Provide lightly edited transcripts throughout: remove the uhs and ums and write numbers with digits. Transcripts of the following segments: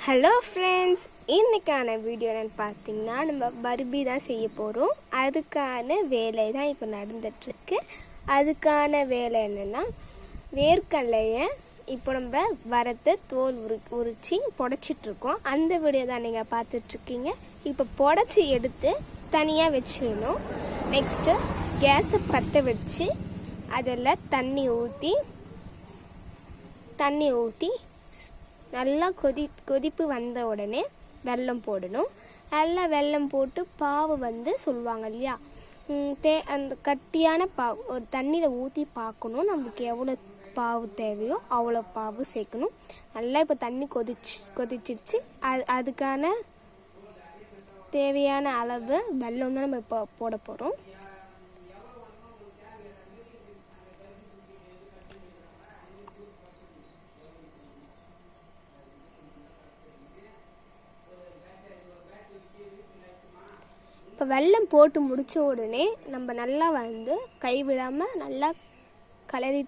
Hello friends, இன்றைக்கான video என்னென்னு பார்த்தீங்கன்னா நம்ம பர்பி தான் செய்ய போகிறோம். அதுக்கான வேலை தான் இப்போ நடந்துகிட்ருக்கு. அதுக்கான வேலை என்னென்னா, வேர்க்கடலையை இப்போ நம்ம வறுத்து தோல் உரித்து புடைச்சிட்ருக்கோம். அந்த வீடியோ தான் நீங்கள் பார்த்துட்ருக்கீங்க. இப்போ புடைச்சி எடுத்து தனியாக வச்சிடணும். நெக்ஸ்ட்டு கேஸை பற்ற வச்சு அதில் தண்ணி ஊற்றி நல்லா கொதிப்பு வந்த உடனே வெல்லம் போடணும். நல்லா வெல்லம் போட்டு பாவு சொல்லுவாங்க இல்லையா, அந்த கட்டியான பாவு ஒரு தண்ணியில் ஊற்றி பார்க்கணும். நம்மளுக்கு எவ்வளோ பாவு தேவையோ அவ்வளோ பாவு சேர்க்கணும். நல்லா இப்போ தண்ணி கொதிச்சிடுச்சு. அதுக்கான தேவையான அளவு வெல்லம் தான் நம்ம இப்போ போட போகிறோம். இப்போ வெல்லம் போட்டு முடித்த உடனே நம்ம நல்லா கைவிடாமல் நல்லா கிளறி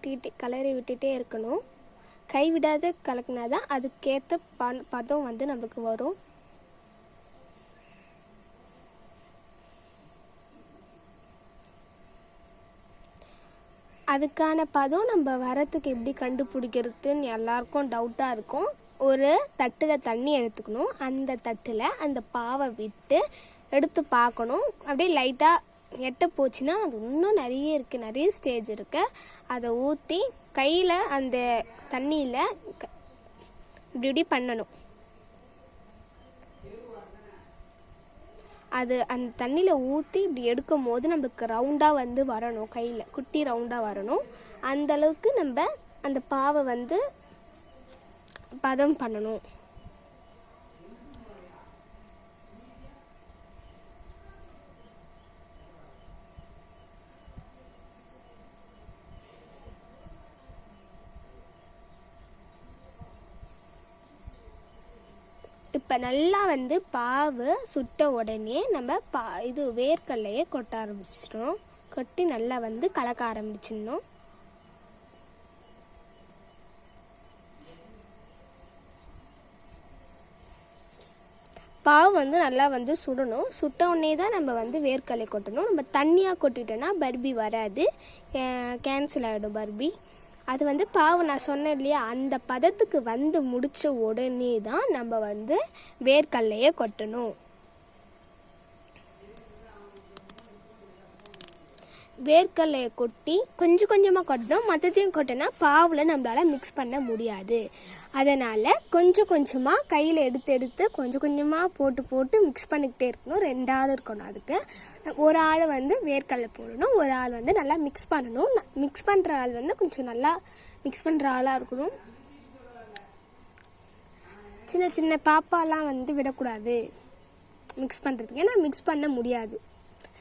விட்டுட்டே இருக்கணும். கைவிடாத கலக்கினா தான் அதுக்கேற்ற பதம் நம்மளுக்கு வரும். அதுக்கான பதம் நம்ம வரத்துக்கு எப்படி கண்டுபிடிக்கிறதுன்னு எல்லாருக்கும் டவுட்டாக இருக்கும். ஒரு தட்டில் தண்ணி எடுத்துக்கணும். அந்த தட்டில் அந்த பாவை விட்டு எடுத்து பார்க்கணும். அப்படியே லைட்டாக எட்ட போச்சுன்னா அது இன்னும் நிறைய இருக்குது, நிறைய ஸ்டேஜ் இருக்குது. அதை ஊற்றி கையில் அந்த தண்ணியில் இப்படி பண்ணணும். அது அந்த தண்ணியில் ஊற்றி இப்படி எடுக்கும் போது நம்மளுக்கு ரவுண்டாக வரணும். கையில் குட்டி ரவுண்டாக வரணும். அந்தளவுக்கு நம்ம அந்த பாவை பதம் பண்ணணும். இப்போ நல்லா பாவு சுட்ட உடனே நம்ம வேர்க்கடலையை கொட்ட ஆரம்பிச்சிட்டோம். கொட்டி நல்லா கலக்க ஆரம்பிச்சிடணும். பாவு நல்லா சுடணும். சுட்ட உடனே தான் நம்ம வேர்க்கடலை கொட்டணும். நம்ம தண்ணியாக கொட்டிட்டோன்னா பர்பி வராது, கேன்சல் ஆகிடும் பர்பி. அது பாவு நான் சொன்னேன் இல்லையா, அந்த பதத்துக்கு முடித்த உடனே தான் நம்ம வேர்க்கடலையை கொட்டணும். வேர்க்கடலையை கொட்டி கொஞ்சம் கொஞ்சமாக கொட்டணும். மற்றத்தையும் கொட்டினா பாவில் நம்மளால் மிக்ஸ் பண்ண முடியாது. அதனால் கொஞ்சம் கொஞ்சமாக கையில் எடுத்து கொஞ்சம் கொஞ்சமாக போட்டு மிக்ஸ் பண்ணிக்கிட்டே இருக்கணும். 2 ஆள் இருக்கணும். அதுக்கு ஒரு ஆள் வேர்க்கடலை போடணும், ஒரு ஆள் நல்லா மிக்ஸ் பண்ணணும். மிக்ஸ் பண்ணுற ஆள் கொஞ்சம் நல்லா மிக்ஸ் பண்ணுற ஆளாக இருக்கணும். சின்ன சின்ன பாப்பாலாம் விடக்கூடாது மிக்ஸ் பண்ணுறதுக்கு. ஏன்னா மிக்ஸ் பண்ண முடியாது,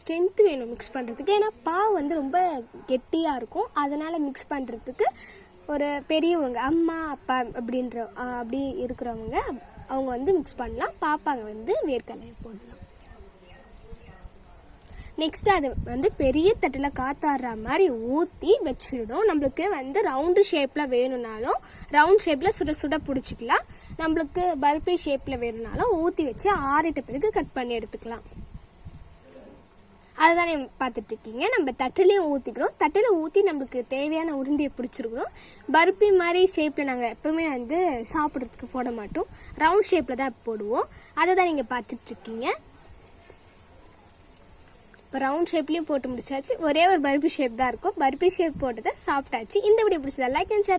ஸ்ட்ரென்த்து வேணும் மிக்ஸ் பண்ணுறதுக்கு. ஏன்னா பாவு ரொம்ப கெட்டியாக இருக்கும். அதனால் மிக்ஸ் பண்ணுறதுக்கு ஒரு பெரியவங்க, அம்மா அப்பா அப்படி இருக்கிறவங்க அவங்க மிக்ஸ் பண்ணலாம். பாப்பாங்க வேர்க்கடலையை போடலாம். நெக்ஸ்ட்டு அது பெரிய தட்டில் காத்தாடுற மாதிரி ஊற்றி வச்சிடணும். நம்மளுக்கு ரவுண்டு ஷேப்பில் வேணும்னாலும் ரவுண்ட் ஷேப்பில் சுட சுட பிடிச்சிக்கலாம். நம்மளுக்கு பர்பி ஷேப்பில் வேணும்னாலும் ஊற்றி வச்சு ஆறிட்ட பிறகு கட் பண்ணி எடுத்துக்கலாம். அதுதான் பார்த்துட்ருக்கீங்க. நம்ம தட்டிலையும் ஊற்றிக்கிறோம். தட்டில் ஊற்றி நம்மளுக்கு தேவையான உருண்டையை பிடிச்சிருக்கிறோம். பர்பி மாதிரி ஷேப்பில் நாங்கள் எப்பவுமே சாப்பிட்றதுக்கு போட மாட்டோம், ரவுண்ட் ஷேப்பில் தான் போடுவோம். அதை தான் நீங்கள் பார்த்துட்ருக்கீங்க. இப்போ ரவுண்ட் ஷேப்லேயும் போட்டு முடிச்சாச்சு. ஒரே ஒரு பர்பி ஷேப் தான் இருக்கும். பர்பி ஷேப் போட்டதை சாப்பிட்டாச்சு. இந்த வீடியோ பிடிச்சதா லைக் அண்ட் ஷேர்.